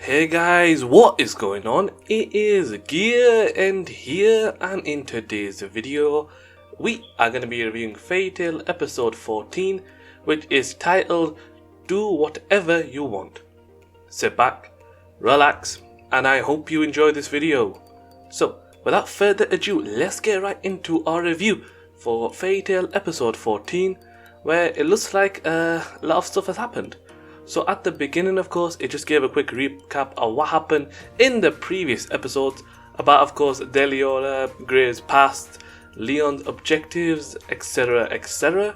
Hey guys, what is going on? It is Gear and here, and in today's video we are going to be reviewing Fairy Tail episode 14, which is titled Do Whatever You Want. Sit back, relax, and I hope you enjoy this video. So without further ado, let's get right into our review for Fairy Tail episode 14, where it looks like a lot of stuff has happened. So at the beginning, of course, it just gave a quick recap of what happened in the previous episodes about, of course, Deliola, Gray's past, Leon's objectives, etc, etc.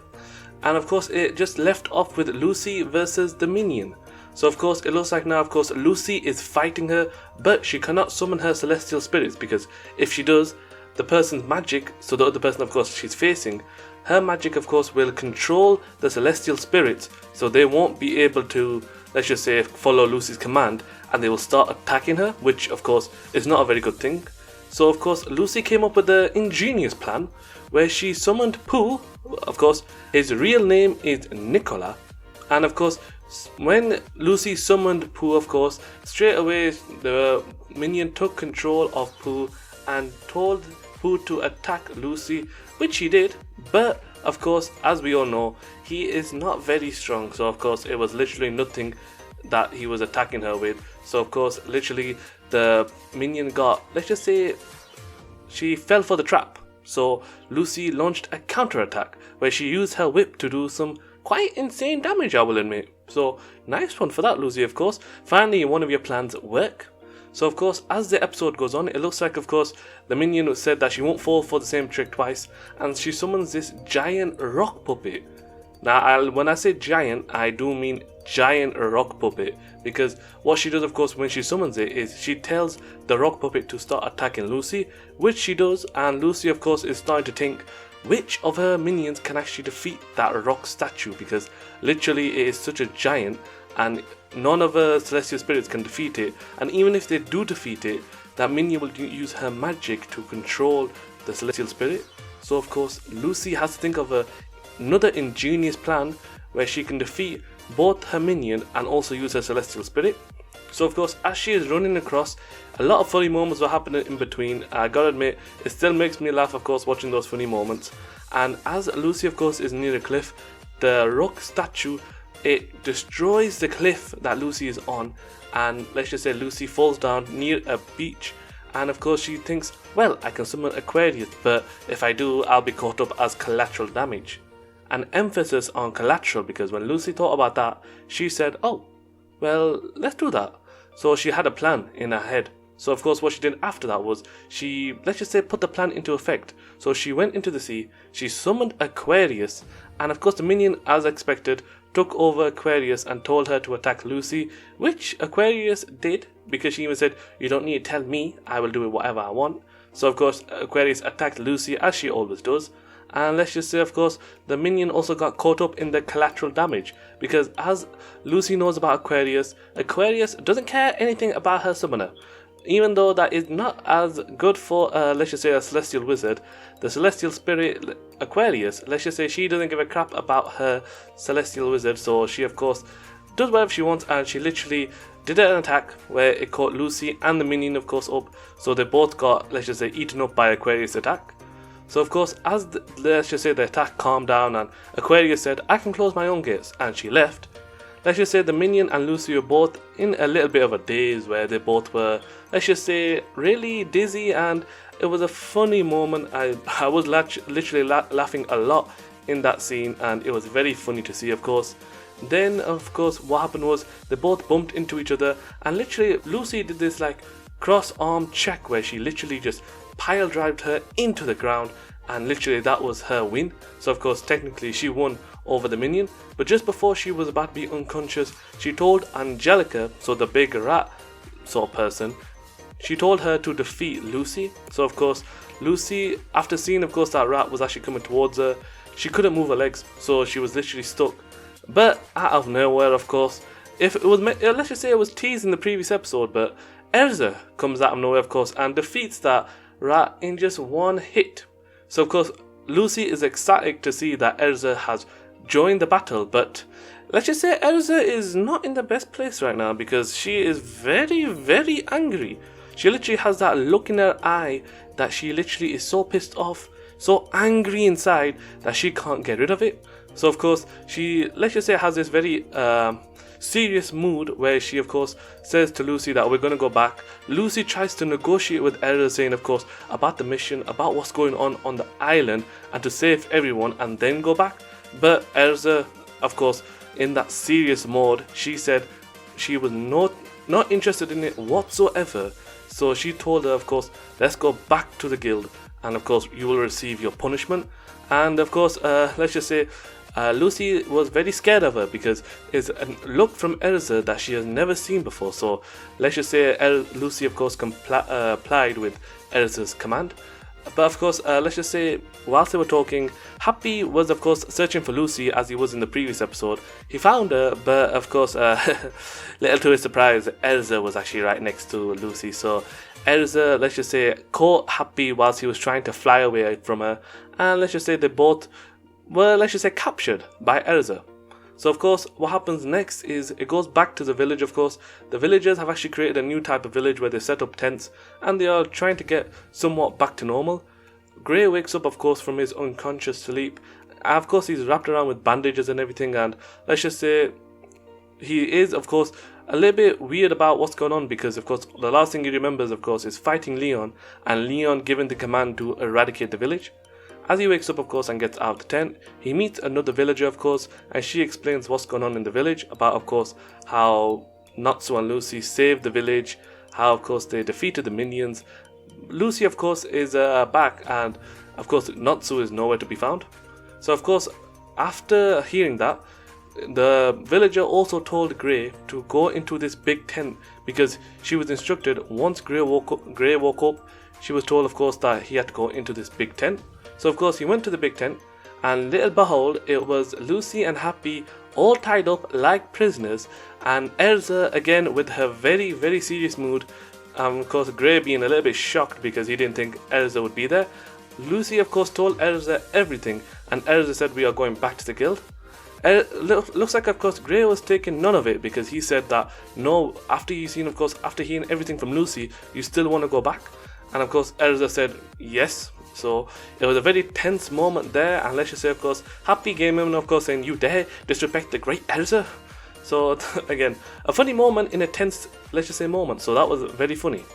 And of course, it just left off with Lucy versus the minion. So of course, it looks like now, of course, Lucy is fighting her, but she cannot summon her celestial spirits, because if she does, the person's magic, so the other person, of course, she's facing, her magic, of course, will control the celestial spirits, so they won't be able to, let's just say, follow Lucy's command, and they will start attacking her, which, of course, is not a very good thing. So, of course, Lucy came up with an ingenious plan, where she summoned Pooh. Of course, his real name is Nicola, and, of course, when Lucy summoned Pooh, of course, straight away, the minion took control of Pooh and told Pooh to attack Lucy, which he did, but of course, as we all know, he is not very strong, so of course it was literally nothing that he was attacking her with. So of course, literally the minion got, let's just say, she fell for the trap. So Lucy launched a counterattack where she used her whip to do some quite insane damage, I will admit. So nice one for that, Lucy, of course. Finally, one of your plans work. So of course, as the episode goes on, it looks like, of course, the minion said that she won't fall for the same trick twice, and she summons this giant rock puppet. Now, when I say giant, I do mean giant rock puppet, because what she does, of course, when she summons it is she tells the rock puppet to start attacking Lucy, which she does, and Lucy, of course, is starting to think which of her minions can actually defeat that rock statue, because literally it is such a giant, and none of her celestial spirits can defeat it, and even if they do defeat it, that minion will use her magic to control the celestial spirit. So of course, Lucy has to think of another ingenious plan where she can defeat both her minion and also use her celestial spirit. So of course, as she is running across, a lot of funny moments were happening in between. I gotta admit, it still makes me laugh, of course, watching those funny moments. And as Lucy, of course, is near a cliff, the rock statue, it destroys the cliff that Lucy is on, and let's just say Lucy falls down near a beach, and of course she thinks, well, I can summon Aquarius, but if I do, I'll be caught up as collateral damage. An emphasis on collateral, because when Lucy thought about that, she said, oh, well, let's do that. So she had a plan in her head. So of course what she did after that was she, let's just say, put the plan into effect. So she went into the sea, she summoned Aquarius, and of course the minion, as expected, took over Aquarius and told her to attack Lucy, which Aquarius did, because she even said, you don't need to tell me, I will do it whatever I want. So of course Aquarius attacked Lucy, as she always does, and let's just say, of course, the minion also got caught up in the collateral damage, because as Lucy knows about Aquarius, Aquarius doesn't care anything about her summoner. Even though that is not as good for, let's just say, a celestial wizard, the celestial spirit Aquarius, let's just say she doesn't give a crap about her celestial wizard, so she, of course, does whatever she wants, and she literally did an attack where it caught Lucy and the minion, of course, up, so they both got, let's just say, eaten up by Aquarius' attack. So, of course, as let's just say the attack calmed down and Aquarius said, I can close my own gates, and she left, let's just say the minion and Lucy were both in a little bit of a daze where they both were, let's just say, really dizzy, and it was a funny moment. I was literally laughing a lot in that scene, and it was very funny to see, of course. Then, of course, what happened was they both bumped into each other, and literally Lucy did this like cross-arm check where she literally just pile-drived her into the ground, and literally that was her win. So of course, technically she won over the minion, but just before she was about to be unconscious, she told Angelica, so the big rat sort of person, she told her to defeat Lucy. So of course, Lucy, after seeing, of course, that rat was actually coming towards her, she couldn't move her legs, so she was literally stuck. But out of nowhere, of course, if it was, let's just say it was teased in the previous episode, but Erza comes out of nowhere, of course, and defeats that rat in just one hit. So of course, Lucy is ecstatic to see that Erza has join the battle. But let's just say Erza is not in the best place right now because she is very, very angry. She literally has that look in her eye that she literally is so pissed off, so angry inside that she can't get rid of it. So of course she, let's just say, has this very serious mood where she of course says to Lucy that we're going to go back. Lucy tries to negotiate with Erza, saying of course about the mission, about what's going on the island, and to save everyone and then go back. But Erza, of course, in that serious mode, she said she was not interested in it whatsoever. So she told her, of course, let's go back to the guild, and of course you will receive your punishment. And of course, let's just say Lucy was very scared of her because it's a look from Erza that she has never seen before. So let's just say Lucy of course complied with Erza's command. But of course, let's just say whilst they were talking, Happy was of course searching for Lucy as he was in the previous episode. He found her, but of course, little to his surprise, Erza was actually right next to Lucy. So Erza, let's just say, caught Happy whilst he was trying to fly away from her, and let's just say they both were, let's just say, captured by Erza. So of course, what happens next is it goes back to the village. Of course, the villagers have actually created a new type of village where they set up tents and they are trying to get somewhat back to normal. Gray wakes up, of course, from his unconscious sleep. Of course, he's wrapped around with bandages and everything, and let's just say he is, of course, a little bit weird about what's going on because, of course, the last thing he remembers, of course, is fighting Leon and Leon giving the command to eradicate the village. As he wakes up, of course, and gets out of the tent, he meets another villager, of course, and she explains what's going on in the village, about, of course, how Natsu and Lucy saved the village, how, of course, they defeated the minions. Lucy, of course, is back, and, of course, Natsu is nowhere to be found. So, of course, after hearing that, the villager also told Gray to go into this big tent because she was instructed once Gray woke up, she was told, of course, that he had to go into this big tent. So of course he went to the big tent, and little behold, it was Lucy and Happy all tied up like prisoners, and Erza again with her very, very serious mood. Of course Gray being a little bit shocked because he didn't think Erza would be there. Lucy of course told Erza everything, and Erza said we are going back to the guild. Looks like of course Gray was taking none of it because he said that no, after hearing everything from Lucy, you still want to go back. And of course Erza said yes. So it was a very tense moment there, and let's just say of course Happy came in, of course, saying you dare disrespect the great Erza. So again, a funny moment in a tense, let's just say, moment. So that was very funny.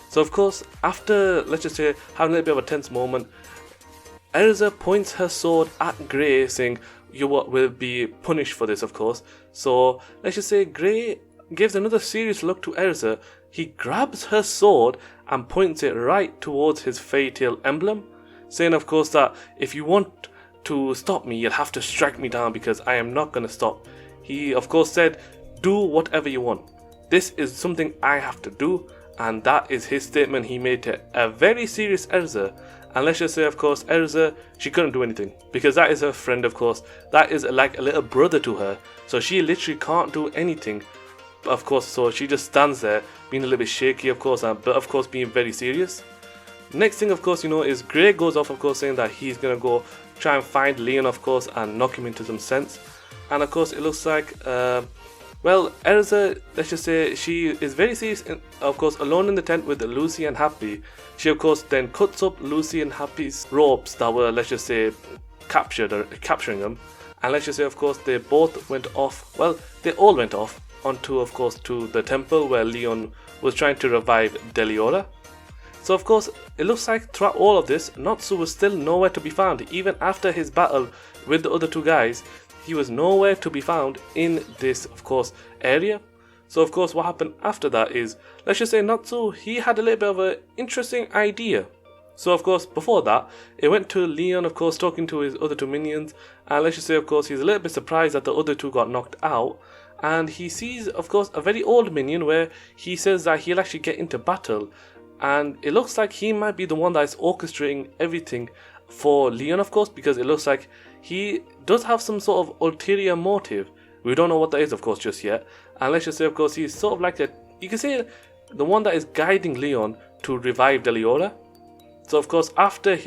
So of course after, let's just say, having a little bit of a tense moment, Erza points her sword at Gray, saying you will be punished for this, of course. So let's just say Gray gives another serious look to Erza. He grabs her sword and points it right towards his fatal emblem, saying of course that if you want to stop me, you'll have to strike me down because I am not going to stop. He of course said, do whatever you want. This is something I have to do, and that is his statement he made to a very serious Erza. And let's just say of course Erza, she couldn't do anything because that is her friend, of course. That is like a little brother to her, so she literally can't do anything, of course. So she just stands there being a little bit shaky, of course, but of course being very serious. Next thing, of course, is Gray goes off, of course, saying that he's gonna go try and find Leon, of course, and knock him into some sense. And of course it looks like well, Erza, let's just say, she is very serious, of course, alone in the tent with Lucy and Happy. She of course then cuts up Lucy and Happy's ropes that were, let's just say, capturing them. And let's just say, of course, they both went off, well, they all went off onto, of course, to the temple where Leon was trying to revive Deliora. So of course, it looks like throughout all of this, Natsu was still nowhere to be found. Even after his battle with the other two guys, he was nowhere to be found in this, of course, area. So of course, what happened after that is, let's just say Natsu, he had a little bit of an interesting idea. So of course, before that, it went to Leon, of course, talking to his other two minions. And let's just say, of course, he's a little bit surprised that the other two got knocked out. And he sees, of course, a very old minion where he says that he'll actually get into battle. And it looks like he might be the one that is orchestrating everything for Leon, of course, because it looks like he does have some sort of ulterior motive. We don't know what that is, of course, just yet. And let's just say, of course, he's sort of like you can say, the one that is guiding Leon to revive Deliora. So of course, after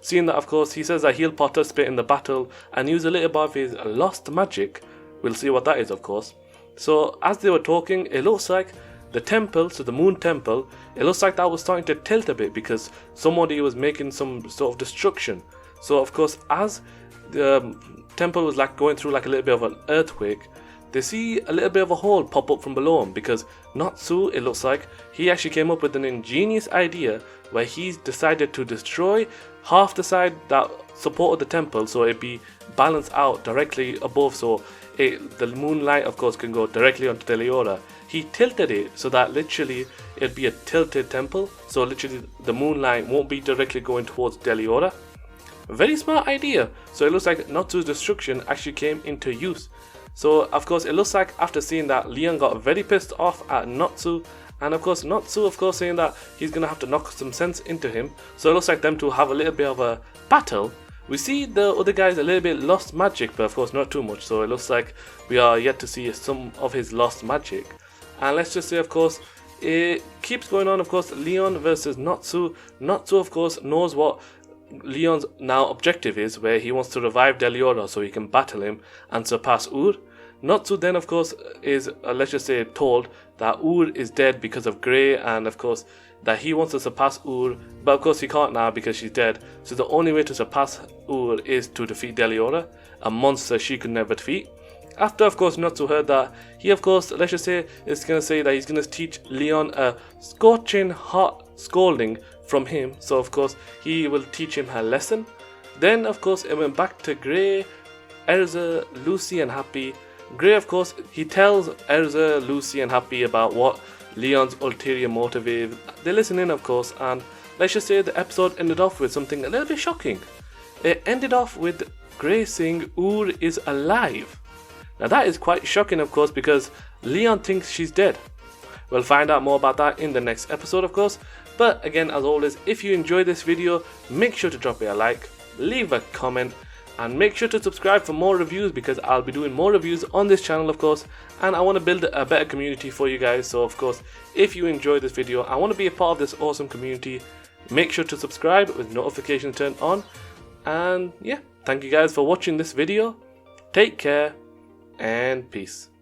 seeing that, of course, he says that he'll participate in the battle and use a little bit of his lost magic. We'll see what that is, of course. So as they were talking, it looks like the temple, so the moon temple, it looks like that was starting to tilt a bit because somebody was making some sort of destruction. So of course, as the temple was like going through like a little bit of an earthquake, they see a little bit of a hole pop up from below him because Natsu, it looks like, he actually came up with an ingenious idea where he's decided to destroy half the side that supported the temple so it'd be balanced out directly above, so the moonlight of course can go directly onto Deliora. He tilted it so that literally it'd be a tilted temple, so literally the moonlight won't be directly going towards Deliora. Very smart idea. So it looks like Natsu's destruction actually came into use. So of course it looks like after seeing that, Leon got very pissed off at Natsu, and of course Natsu of course saying that he's gonna have to knock some sense into him. So it looks like them two have a little bit of a battle. We see the other guys a little bit lost magic, but of course not too much, so it looks like we are yet to see some of his lost magic. And let's just say of course it keeps going on. Of course, Leon versus Natsu. Natsu of course knows what Leon's now objective is, where he wants to revive Deliora so he can battle him and surpass Ur. Natsu then of course is let's just say told that Ur is dead because of Grey, and of course that he wants to surpass Ur, but of course he can't now because she's dead. So the only way to surpass Ur is to defeat Deliora, a monster she could never defeat. After of course Natsu heard that, he of course, let's just say, is going to say that he's going to teach Leon a scorching hot scolding from him. So of course he will teach him her lesson. Then of course it went back to Grey, Erza, Lucy and Happy. Grey of course, he tells Erza, Lucy and Happy about what Leon's ulterior motive is. They listen in of course, and let's just say the episode ended off with something a little bit shocking. It ended off with Grey saying Ur is alive. Now that is quite shocking of course, because Leon thinks she's dead. We'll find out more about that in the next episode of course. But again, as always, if you enjoyed this video, make sure to drop it a like, leave a comment, and make sure to subscribe for more reviews, because I'll be doing more reviews on this channel of course, and I want to build a better community for you guys. So of course, if you enjoyed this video, I want to be a part of this awesome community, make sure to subscribe with notifications turned on. And yeah, thank you guys for watching this video. Take care and peace.